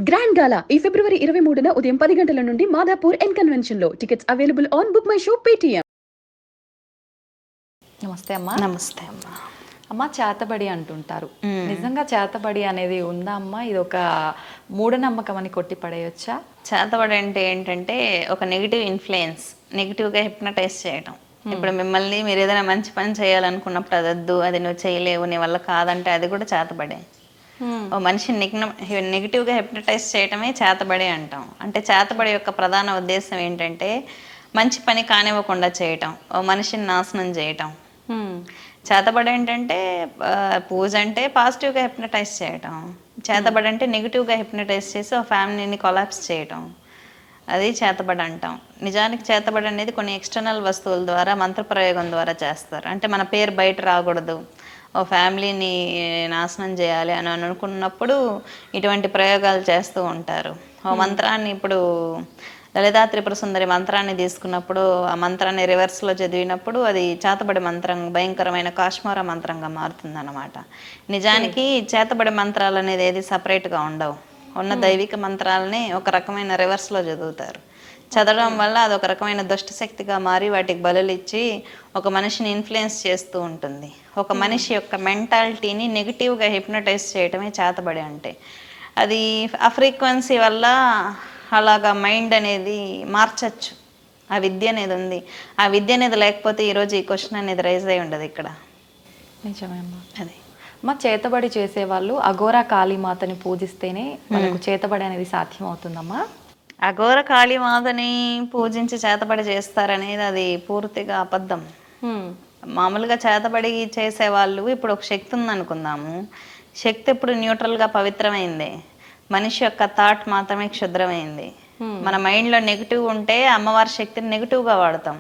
Grand గాలా ఈ ఫిబ్రవరి 23న ఉదయం 10 గంటల నుండి మాదాపూర్ ఎన్ కన్వెన్షన్ లో. Tickets available on book my show Paytm. నమస్తే అమ్మా. నమస్తే అమ్మా. అమ్మ, చేతబడి అంటుంటారు. నిజంగా చేతబడి అనేది ఉందా అమ్మా? ఇది ఒక మూఢనమ్మకం అని కొట్టి పడేయొచ్చా? చేతబడి అంటే ఏంటంటే ఒక నెగిటివ్ ఇన్ఫ్లుయెన్స్, నెగిటివ్గా హిప్నటైజ్ చేయడం. ఇప్పుడు మిమ్మల్ని మీరు ఏదైనా మంచి పని చేయాలనుకున్నప్పుడు అది వద్దు, అది నువ్వు చేయలేవు, నీ వల్ల కాదంటే అది కూడా చేతబడే. ఓ మనిషిని నెగిటివ్గా హిప్నటైజ్ చేయటమే చేతబడి అంటాం. అంటే చేతబడి యొక్క ప్రధాన ఉద్దేశం ఏంటంటే మంచి పని కానివ్వకుండా చేయటం, ఓ మనిషిని నాశనం చేయటం. చేతబడి ఏంటంటే పూజ అంటే పాజిటివ్గా హిప్నటైజ్ చేయటం, చేతబడి అంటే నెగిటివ్గా హిప్నటైజ్ చేసి ఒక ఫ్యామిలీని కొలాప్స్ చేయటం, అది చేతబడి అంటాం. నిజానికి చేతబడి అనేది కొన్ని ఎక్స్టర్నల్ వస్తువుల ద్వారా మంత్రప్రయోగం ద్వారా చేస్తారు. అంటే మన పేరు బయట రాకూడదు, ఓ ఫ్యామిలీని నాశనం చేయాలి అని అనుకున్నప్పుడు ఇటువంటి ప్రయోగాలు చేస్తూ ఉంటారు. ఓ మంత్రాన్ని, ఇప్పుడు లలితా త్రిపుర సుందరి మంత్రాన్ని తీసుకున్నప్పుడు ఆ మంత్రాన్ని రివర్స్లో చదివినప్పుడు అది చేతబడి మంత్రం, భయంకరమైన కాశ్మీర మంత్రంగా మారుతుంది అన్నమాట. నిజానికి చేతబడి మంత్రాలు అనేది ఏది సపరేట్గా ఉండవు. ఉన్న దైవిక మంత్రాలని ఒక రకమైన రివర్స్లో చదువుతారు. చదవడం వల్ల అది ఒక రకమైన దుష్టశక్తిగా మారి వాటికి బలులు ఇచ్చి ఒక మనిషిని ఇన్ఫ్లుయెన్స్ చేస్తూ ఉంటుంది. ఒక మనిషి యొక్క మెంటాలిటీని నెగిటివ్గా హిప్నటైజ్ చేయటమే చేతబడి అంటే. అది ఆ ఫ్రీక్వెన్సీ వల్ల అలాగా మైండ్ అనేది మార్చచ్చు. ఆ విద్య అనేది ఉంది. ఆ విద్య అనేది లేకపోతే ఈరోజు ఈ క్వశ్చన్ అనేది రైజ్ అయి ఉండదు ఇక్కడ. నిజమే అమ్మా. అదే అమ్మ, చేతబడి చేసేవాళ్ళు అఘోరా కాళీమాతని పూజిస్తేనే మనకు చేతబడి అనేది సాధ్యం అవుతుందమ్మా? అఘోర కాళీమాతని పూజించి చేతబడి చేస్తారనేది అది పూర్తిగా అబద్ధం. మామూలుగా చేతబడి చేసేవాళ్ళు, ఇప్పుడు ఒక శక్తి ఉందనుకుందాము, శక్తి ఇప్పుడు న్యూట్రల్గా పవిత్రమైంది, మనిషి యొక్క థాట్ మాత్రమే క్షుద్రమైంది. మన మైండ్లో నెగిటివ్ ఉంటే అమ్మవారి శక్తిని నెగిటివ్గా వాడతాం,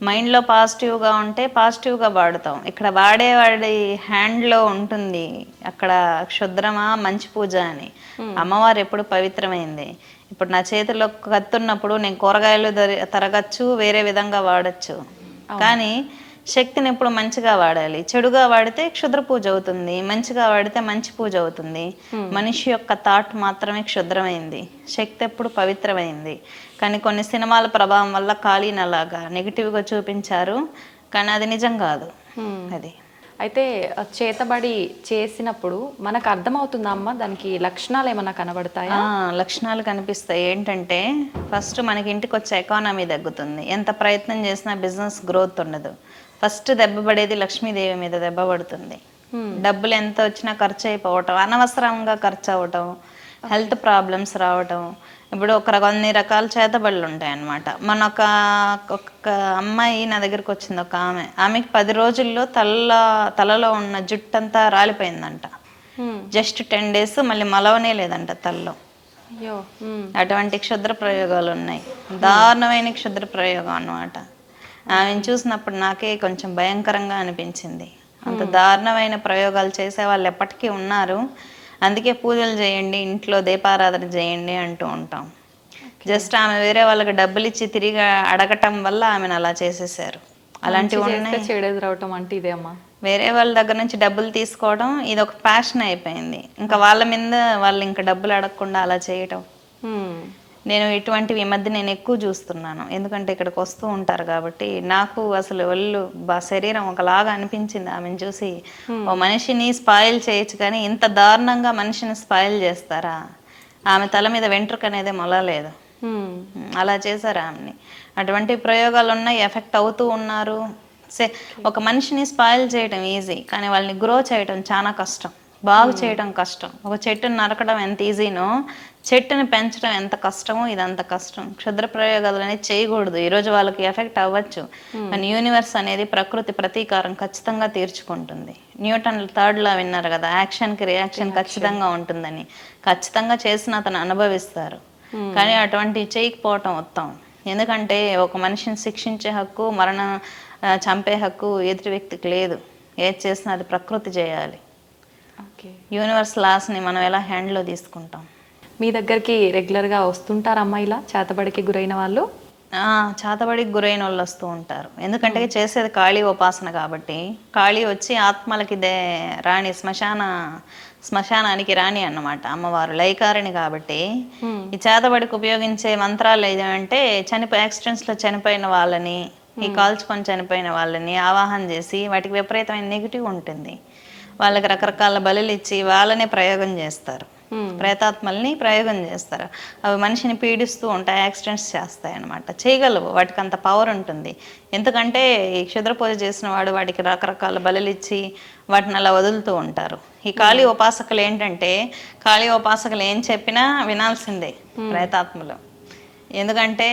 మైండ్లో పాజిటివ్గా ఉంటే పాజిటివ్గా వాడతాం. ఇక్కడ వాడేవాడి హ్యాండ్లో ఉంటుంది అక్కడ క్షుద్రమా మంచి పూజ అని. అమ్మవారు ఎప్పుడు పవిత్రమైంది. ఇప్పుడు నా చేతిలో కత్తున్నప్పుడు నేను కూరగాయలు తరగచ్చు, వేరే విధంగా వాడచ్చు, కానీ శక్తిని ఎప్పుడు మంచిగా వాడాలి. చెడుగా వాడితే క్షుద్ర పూజ అవుతుంది, మంచిగా వాడితే మంచి పూజ అవుతుంది. మనిషి యొక్క థాట్ మాత్రమే క్షుద్రమైంది, శక్తి ఎప్పుడు పవిత్రమైంది. కానీ కొన్ని సినిమాల ప్రభావం వల్ల కాళీని అలాగా నెగిటివ్గా చూపించారు, కానీ అది నిజం కాదు. అది అయితే చేతబడి చేసినప్పుడు మనకు అర్థమవుతుందా అమ్మ? దానికి లక్షణాలు ఏమన్నా కనబడతాయా? లక్షణాలు కనిపిస్తాయి. ఏంటంటే ఫస్ట్ మనకి ఇంటికి వచ్చే ఎకానమీ తగ్గుతుంది, ఎంత ప్రయత్నం చేసినా బిజినెస్ గ్రోత్ ఉండదు. ఫస్ట్ దెబ్బ పడేది లక్ష్మీదేవి మీద దెబ్బ పడుతుంది. డబ్బులు ఎంత వచ్చినా ఖర్చు అయిపోవటం, అనవసరంగా ఖర్చు అవ్వటం, హెల్త్ ప్రాబ్లమ్స్ రావటం. ఇప్పుడు కొన్ని రకాల చేతబడులు ఉంటాయి అన్నమాట. మన ఒక అమ్మాయి నా దగ్గరకు వచ్చింది, ఒక ఆమెకి 10 రోజుల్లో తలలో ఉన్న జుట్టంతా రాలిపోయిందంట. జస్ట్ 10 days మళ్ళీ మలవనే లేదంట తలలో. అటువంటి క్షుద్ర ప్రయోగాలు ఉన్నాయి, దారుణమైన క్షుద్ర ప్రయోగం అన్నమాట. ఆమెను చూసినప్పుడు నాకే కొంచెం భయంకరంగా అనిపించింది. అంత దారుణమైన ప్రయోగాలు చేసే వాళ్ళు ఎప్పటికీ ఉన్నారు. అందుకే పూజలు చేయండి, ఇంట్లో దీపారాధన చేయండి అంటూ ఉంటాం. జస్ట్ ఆమె వేరే వాళ్ళకి డబ్బులు ఇచ్చి తిరిగి అడగటం వల్ల ఆమెను అలా చేసేసారు. అలాంటివి ఉన్నాయి. చెడేది రావటం అంటే ఇదే అమ్మా. వేరే వాళ్ళ దగ్గర నుంచి డబ్బులు తీసుకోవడం ఇది ఒక ప్యాషన్ అయిపోయింది. ఇంకా వాళ్ళ మీద వాళ్ళు ఇంకా డబ్బులు అడగకుండా అలా చేయటం. నేను ఇటువంటివి ఈ మధ్య నేను ఎక్కువ చూస్తున్నాను, ఎందుకంటే ఇక్కడికి వస్తూ ఉంటారు కాబట్టి. నాకు అసలు శరీరం ఒకలాగా అనిపించింది ఆమెను చూసి. ఓ మనిషిని స్పాయిల్ చేయొచ్చు కానీ ఇంత దారుణంగా మనిషిని స్పాయిల్ చేస్తారా? ఆమె తల మీద వెంట్రుక అనేది మొలలేదు, అలా చేశారు ఆమెని. అటువంటి ప్రయోగాలు ఉన్నాయి, ఎఫెక్ట్ అవుతూ ఉన్నారు. ఒక మనిషిని స్పాయిల్ చేయడం ఈజీ, కానీ వాళ్ళని గ్రో చేయడం చాలా కష్టం, బాగు చేయడం కష్టం. ఒక చెట్టుని నరకడం ఎంత ఈజీనో చెట్టుని పెంచడం ఎంత కష్టమో ఇది అంత కష్టం. క్షుద్ర ప్రయోగాలు అనేది చేయకూడదు. ఈరోజు వాళ్ళకి ఎఫెక్ట్ అవ్వచ్చు, కానీ యూనివర్స్ అనేది ప్రకృతి ప్రతీకారం ఖచ్చితంగా తీర్చుకుంటుంది. న్యూటన్ 3rd law విన్నారు కదా, యాక్షన్కి రియాక్షన్ ఖచ్చితంగా ఉంటుందని. ఖచ్చితంగా చేసిన అతను అనుభవిస్తారు, కానీ అటువంటివి చేయకపోవటం ఉత్తమం. ఎందుకంటే ఒక మనిషిని శిక్షించే హక్కు, చంపే హక్కు ఎదుటి వ్యక్తికి లేదు. ఏది చేసినా అది ప్రకృతి చేయాలి. యూనివర్స్ లాస్ని మనం ఎలా హ్యాండ్లో తీసుకుంటాం. మీ దగ్గరికి రెగ్యులర్గా వస్తుంటారమ్మా ఇలా చేతబడికి గురైన వాళ్ళు? చేతబడికి గురైన వాళ్ళు వస్తూ ఉంటారు. ఎందుకంటే చేసేది కాళీ ఉపాసన కాబట్టి. కాళీ వచ్చి ఆత్మలకి రాణి, శ్మశాన శ్మశానానికి రాని అన్నమాట అమ్మవారు లైకారిణి కాబట్టి. ఈ చేతబడికి ఉపయోగించే మంత్రాలు ఏదంటే యాక్సిడెంట్స్లో చనిపోయిన వాళ్ళని, ఈ కాల్చుకొని చనిపోయిన వాళ్ళని ఆవాహన చేసి వాటికి విపరీతమైన నెగిటివ్ ఉంటుంది, వాళ్ళకి రకరకాల బలులు ఇచ్చి వాళ్ళనే ప్రయోగం చేస్తారు, ప్రేతాత్మల్ని ప్రయోగం చేస్తారు. అవి మనిషిని పీడిస్తూ ఉంటాయి, యాక్సిడెంట్స్ చేస్తాయి అన్నమాట. చేయగలవు, వాటికి అంత పవర్ ఉంటుంది. ఎందుకంటే ఈ క్షుద్ర పూజ చేసిన వాడు వాటికి రకరకాల బలులు ఇచ్చి వాటిని అలా వదులుతూ ఉంటారు. ఈ కాళీ ఉపాసకులు ఏంటంటే కాళీ ఉపాసకులు ఏం చెప్పినా వినాల్సిందే ప్రేతాత్మలు. ఎందుకంటే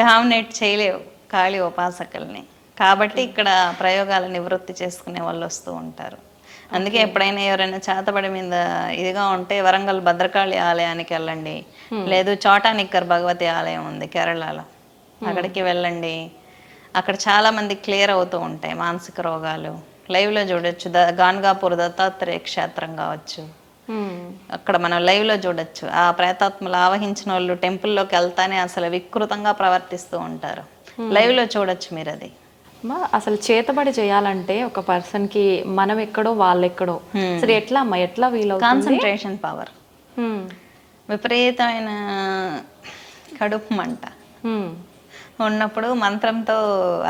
డామినేట్ చేయలేవు కాళీ ఉపాసకుల్ని. కాబట్టి ఇక్కడ ప్రయోగాల నివృత్తి చేసుకునే వాళ్ళు వస్తూ ఉంటారు. అందుకే ఎప్పుడైనా ఎవరైనా చేతబడి మీద ఇదిగా ఉంటే వరంగల్ భద్రకాళి ఆలయానికి వెళ్ళండి, లేదు చోటానిక్కర్ భగవతి ఆలయం ఉంది కేరళలో, అక్కడికి వెళ్ళండి. అక్కడ చాలా మంది క్లియర్ అవుతూ ఉంటాయి మానసిక రోగాలు. లైవ్లో చూడొచ్చు, గాన్గాపూర్ దత్తాత్రేయ క్షేత్రం కావచ్చు, అక్కడ మనం లైవ్లో చూడొచ్చు. ఆ ప్రేతాత్మలు ఆవహించిన వాళ్ళు టెంపుల్లోకి వెళ్తానే అసలు వికృతంగా ప్రవర్తిస్తూ ఉంటారు. లైవ్లో చూడొచ్చు మీరు అది. అసలు చేతబడి చేయాలంటే ఒక పర్సన్ కి మనం ఎక్కడో వాళ్ళు ఎక్కడో, అసలు ఎట్లా అమ్మా, ఎట్లా వీలవుతుంది? కాన్సన్ట్రేషన్ పవర్, విపరీతమైన కడుపు మంట ఉన్నప్పుడు మంత్రంతో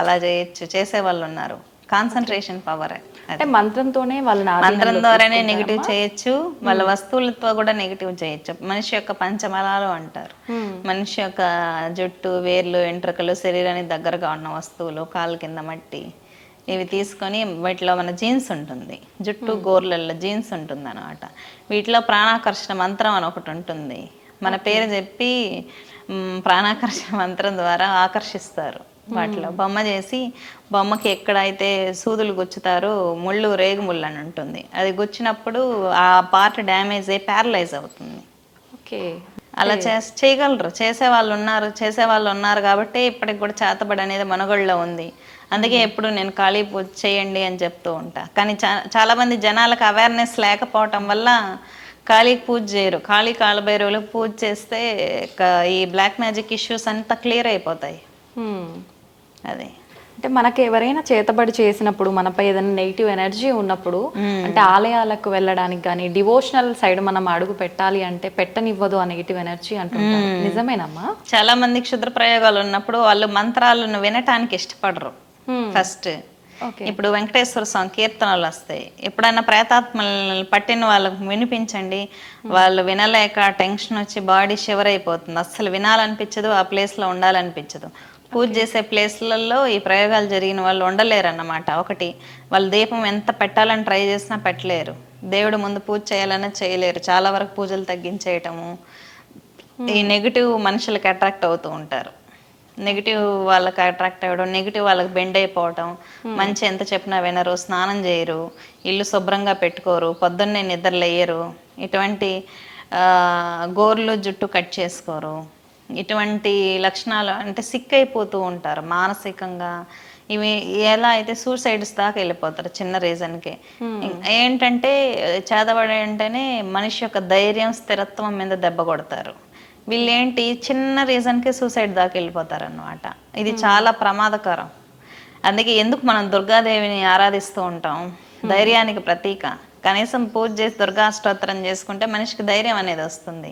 అలా చేయొచ్చు, చేసేవాళ్ళు ఉన్నారు. కాన్సన్ట్రేషన్ పవర్ అంటే మంత్రంతోనే వాళ్ళని మంత్రం ద్వారానే నెగిటివ్ చేయొచ్చు, వాళ్ళ వస్తువులతో కూడా నెగిటివ్ చేయొచ్చు. మనిషి యొక్క పంచమలాలు అంటారు. మనిషి యొక్క జుట్టు, వేర్లు, వెంట్రుకలు, శరీరానికి దగ్గరగా ఉన్న వస్తువులు, కాలు కింద మట్టి, ఇవి తీసుకొని వీటిలో మన జీన్స్ ఉంటుంది, జుట్టు గోర్లల్లో జీన్స్ ఉంటుంది అనమాట. వీటిలో ప్రాణాకర్షణ మంత్రం అని ఒకటి ఉంటుంది. మన పేరు చెప్పి ప్రాణాకర్షణ మంత్రం ద్వారా ఆకర్షిస్తారు. వాటిలో బొమ్మ చేసి బొమ్మకి ఎక్కడైతే సూదులు గుచ్చుతారో ముళ్ళు, రేగు ముళ్ళు అని ఉంటుంది, అది గుచ్చినప్పుడు ఆ పార్ట్ డ్యామేజ్ అయ్యి ప్యారలైజ్ అవుతుంది. ఓకే, అలా చేయగలరు, చేసేవాళ్ళు ఉన్నారు కాబట్టి ఇప్పటికి కూడా చేతబడి అనేది మనుగడలో ఉంది. అందుకే ఎప్పుడు నేను కాళీ పూజ చేయండి అని చెప్తూ ఉంటా. కానీ చాలా మంది జనాలకు అవేర్నెస్ లేకపోవటం వల్ల కాళీకి పూజ చేయరు. కాళీ కాలభైరవులకు పూజ చేస్తే ఈ బ్లాక్ మ్యాజిక్ ఇష్యూస్ అంతా క్లియర్ అయిపోతాయి. అదే అంటే మనకి ఎవరైనా చేతబడి చేసినప్పుడు, మనపై ఏదైనా నెగిటివ్ ఎనర్జీ ఉన్నప్పుడు, అంటే ఆలయాలకు వెళ్ళడానికి కానీ డివోషనల్ సైడ్ మనం అడుగు పెట్టాలి అంటే పెట్టనివ్వదు ఆ నెగిటివ్ ఎనర్జీ అంటుంటారు. నిజమేనమ్మా? చాలా మంది క్షుద్ర ప్రయోగాలు ఉన్నప్పుడు వాళ్ళు మంత్రాలను వినటానికి ఇష్టపడరు. ఫస్ట్ ఇప్పుడు వెంకటేశ్వర స్వామి కీర్తనలు వస్తాయి, ఎప్పుడైనా ప్రేతాత్మలను పట్టిన వాళ్ళకు వినిపించండి, వాళ్ళు వినలేక టెన్షన్ వచ్చి బాడీ షివర్ అయిపోతుంది, అస్సలు వినాలనిపించదు, ఆ ప్లేస్లో ఉండాలనిపించదు. పూజ చేసే ప్లేస్లలో ఈ ప్రయోగాలు జరిగిన వాళ్ళు ఉండలేరు అన్నమాట. ఒకటి, వాళ్ళు దీపం ఎంత పెట్టాలని ట్రై చేసినా పెట్టలేరు, దేవుడు ముందు పూజ చేయాలన్నా చేయలేరు. చాలా వరకు పూజలు తగ్గించేయటము, ఈ నెగిటివ్ మనుషులకు అట్రాక్ట్ అవుతూ ఉంటారు. నెగిటివ్ వాళ్ళకి అట్రాక్ట్ అవ్వడం, నెగిటివ్ వాళ్ళకి బెండ్ అయిపోవటం, మంచి ఎంత చెప్పినా వినరు, స్నానం చేయరు, ఇల్లు శుభ్రంగా పెట్టుకోరు, పొద్దున్నే నిద్రలేయరు, ఇటువంటి గోర్లు జుట్టు కట్ చేసుకోరు, ఇటువంటి లక్షణాలు అంటే సిక్ అయిపోతూ ఉంటారు మానసికంగా. ఇవి ఎలా అయితే సూసైడ్స్ దాకా వెళ్ళిపోతారు చిన్న రీజన్కే. ఏంటంటే చేతబడి అంటేనే మనిషి యొక్క ధైర్యం, స్థిరత్వం మీద దెబ్బ కొడతారు. వీళ్ళేంటి చిన్న రీజన్కే సూసైడ్ దాకా వెళ్ళిపోతారు అన్నమాట. ఇది చాలా ప్రమాదకరం. అందుకే ఎందుకు మనం దుర్గాదేవిని ఆరాధిస్తూ ఉంటాం, ధైర్యానికి ప్రతీక. కనీసం పూజ చేసి దుర్గా అష్టోత్తరం చేసుకుంటే మనిషికి ధైర్యం అనేది వస్తుంది.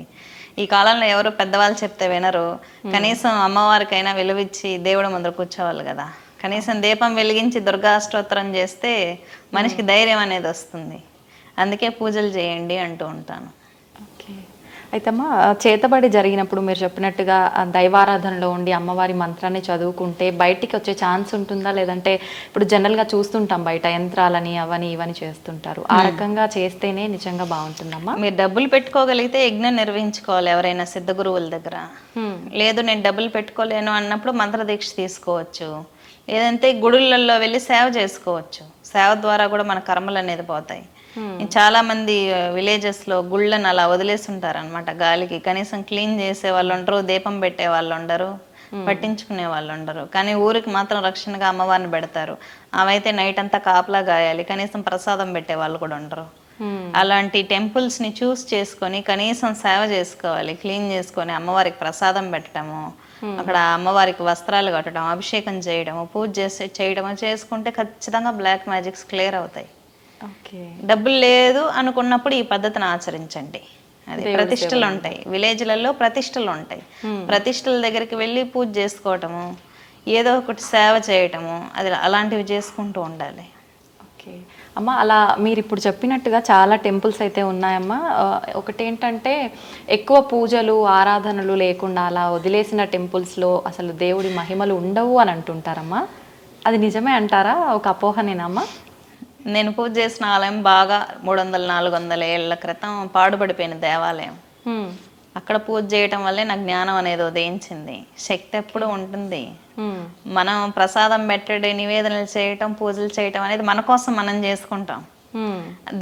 ఈ కాలంలో ఎవరు పెద్దవాళ్ళు చెప్తే వినరు, కనీసం అమ్మవారికైనా విలువిచ్చి దేవుడి ముందర కూర్చోవాలి కదా. కనీసం దీపం వెలిగించి దుర్గా అష్టోత్తరం చేస్తే మనిషికి ధైర్యం అనేది వస్తుంది. అందుకే పూజలు చేయండి అంటూ ఉంటాను. ఓకే, అయితే అమ్మ చేతబడి జరిగినప్పుడు మీరు చెప్పినట్టుగా దైవారాధనలో ఉండి అమ్మవారి మంత్రాన్ని చదువుకుంటే బయటికి వచ్చే ఛాన్స్ ఉంటుందా? లేదంటే ఇప్పుడు జనరల్గా చూస్తుంటాం బయట యంత్రాలని అవని ఇవని చేస్తుంటారు, ఆ రకంగా చేస్తేనే నిజంగా బాగుంటుందమ్మా? మీరు డబ్బులు పెట్టుకోగలిగితే యజ్ఞం నిర్వహించుకోవాలి ఎవరైనా సిద్ధ గురువుల దగ్గర. లేదు నేను డబ్బులు పెట్టుకోలేను అన్నప్పుడు మంత్రదీక్ష తీసుకోవచ్చు, లేదంటే గుడులలో వెళ్ళి సేవ చేసుకోవచ్చు. సేవ ద్వారా కూడా మన కర్మలు అనేది పోతాయి. చాలా మంది విలేజెస్ లో గుళ్ళను అలా వదిలేసి ఉంటారు అనమాట గాలికి. కనీసం క్లీన్ చేసే వాళ్ళు ఉండరు, దీపం పెట్టే వాళ్ళు ఉండరు, పట్టించుకునే వాళ్ళు ఉండరు. కానీ ఊరికి మాత్రం రక్షణగా అమ్మవారిని పెడతారు. అవైతే నైట్ అంతా కాపలా గాయాలి, కనీసం ప్రసాదం పెట్టే వాళ్ళు కూడా ఉండరు. అలాంటి టెంపుల్స్ ని చూస్ చేసుకొని కనీసం సేవ చేసుకోవాలి, క్లీన్ చేసుకొని అమ్మవారికి ప్రసాదం పెట్టడము, అక్కడ అమ్మవారికి వస్త్రాలు కట్టడం, అభిషేకం చేయడము, పూజ చేయడము చేసుకుంటే ఖచ్చితంగా బ్లాక్ మ్యాజిక్స్ క్లియర్ అవుతాయి. ఓకే. డబ్బులు లేదు అనుకున్నప్పుడు ఈ పద్ధతిని ఆచరించండి. అది ప్రతిష్టలు ఉంటాయి, విలేజ్లలో ప్రతిష్టలు ఉంటాయి. ప్రతిష్టల దగ్గరికి వెళ్ళి పూజ చేసుకోవటము, ఏదో ఒకటి సేవ చేయటము, అది అలాంటివి చేసుకుంటూ ఉండాలి. ఓకే అమ్మ, అలా మీరు ఇప్పుడు చెప్పినట్టుగా చాలా టెంపుల్స్ అయితే ఉన్నాయమ్మా. ఒకటేంటంటే ఎక్కువ పూజలు ఆరాధనలు లేకుండా అలా వదిలేసిన టెంపుల్స్లో అసలు దేవుడి మహిమలు ఉండవు అని అంటుంటారమ్మా. అది నిజమే అంటారా? ఒక అపోహనేనమ్మా? నేను పూజ చేసిన ఆలయం బాగా 300-400 ఏళ్ల క్రితం పాడుపడిపోయిన దేవాలయం. అక్కడ పూజ చేయటం వల్లే నాకు జ్ఞానం అనేది ఉదయించింది. శక్తి ఎప్పుడు ఉంటుంది. మనం ప్రసాదం పెట్టడం, నివేదనలు చేయటం, పూజలు చేయటం అనేది మన కోసం మనం చేసుకుంటాం.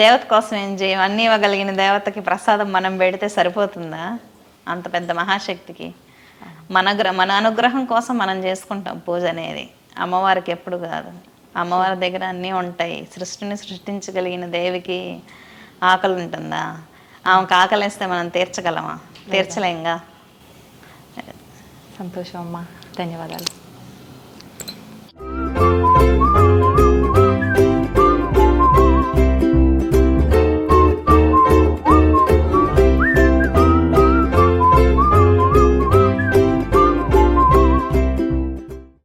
దేవత కోసం ఏం చేయం. అన్నీ ఇవ్వగలిగిన దేవతకి ప్రసాదం మనం పెడితే సరిపోతుందా? అంత పెద్ద మహాశక్తికి మన అనుగ్రహం కోసం మనం చేసుకుంటాం పూజ అనేది. అమ్మవారికి ఎప్పుడు కాదు. అమ్మవారి దగ్గర అన్నీ ఉంటాయి. సృష్టిని సృష్టించగలిగిన దేవికి ఆకలి ఉంటుందా? ఆమెకు ఆకలిస్తే మనం తీర్చగలమా? తీర్చలేంగా. సంతోషం అమ్మా, ధన్యవాదాలు.